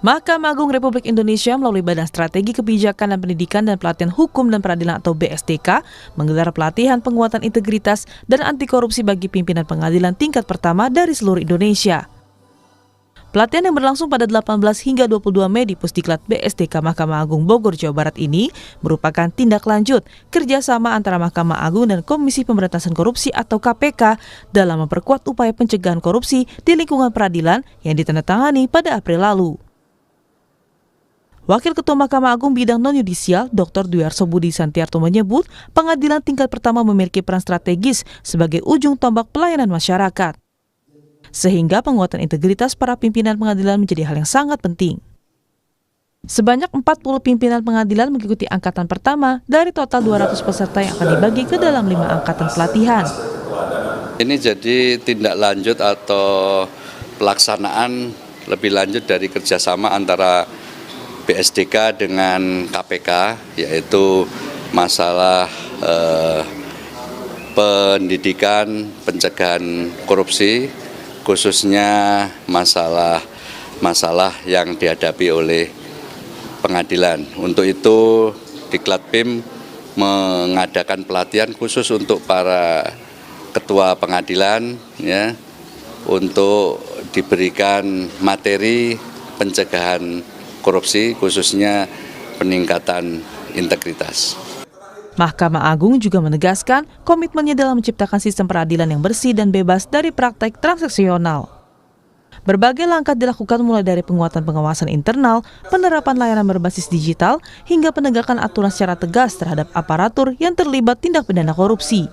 Mahkamah Agung Republik Indonesia melalui Badan Strategi Kebijakan dan Pendidikan dan Pelatihan Hukum dan Peradilan atau BSDK menggelar pelatihan penguatan integritas dan anti korupsi bagi pimpinan pengadilan tingkat pertama dari seluruh Indonesia. Pelatihan yang berlangsung pada 18 hingga 22 Mei di Pusdiklat BSDK Mahkamah Agung Bogor, Jawa Barat ini merupakan tindak lanjut kerjasama antara Mahkamah Agung dan Komisi Pemberantasan Korupsi atau KPK dalam memperkuat upaya pencegahan korupsi di lingkungan peradilan yang ditandatangani pada April lalu. Wakil Ketua Mahkamah Agung Bidang Non-Yudisial, Dr. Dwi Arso Budi Santiarto menyebut pengadilan tingkat pertama memiliki peran strategis sebagai ujung tombak pelayanan masyarakat. Sehingga penguatan integritas para pimpinan pengadilan menjadi hal yang sangat penting. Sebanyak 40 pimpinan pengadilan mengikuti angkatan pertama dari total 200 peserta yang akan dibagi ke dalam 5 angkatan pelatihan. Ini jadi tindak lanjut atau pelaksanaan lebih lanjut dari kerjasama antara BSDK dengan KPK, yaitu masalah pendidikan pencegahan korupsi, khususnya masalah yang dihadapi oleh pengadilan. Untuk itu Diklatpim mengadakan pelatihan khusus untuk para ketua pengadilan, ya, untuk diberikan materi pencegahan korupsi, khususnya peningkatan integritas. Mahkamah Agung juga menegaskan komitmennya dalam menciptakan sistem peradilan yang bersih dan bebas dari praktek transaksional. Berbagai langkah dilakukan mulai dari penguatan pengawasan internal, penerapan layanan berbasis digital, hingga penegakan aturan secara tegas terhadap aparatur yang terlibat tindak pidana korupsi.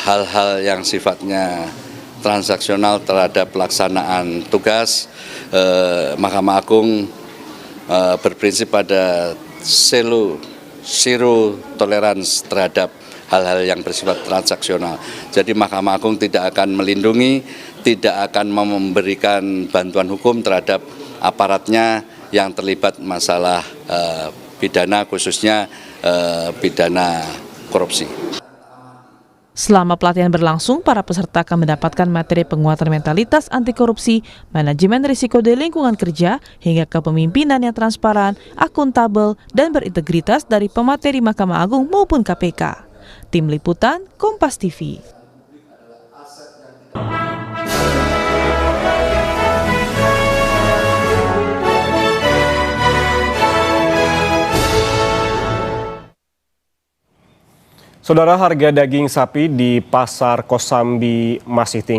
Hal-hal yang sifatnya transaksional terhadap pelaksanaan tugas, Mahkamah Agung berprinsip pada zero tolerance terhadap hal-hal yang bersifat transaksional. Jadi Mahkamah Agung tidak akan melindungi, tidak akan memberikan bantuan hukum terhadap aparatnya yang terlibat masalah pidana, khususnya pidana korupsi. Selama pelatihan berlangsung, para peserta akan mendapatkan materi penguatan mentalitas anti korupsi, manajemen risiko di lingkungan kerja, hingga kepemimpinan yang transparan, akuntabel, dan berintegritas dari pemateri Mahkamah Agung maupun KPK. Tim Liputan, Kompas TV. Saudara, harga daging sapi di Pasar Kosambi masih tinggi.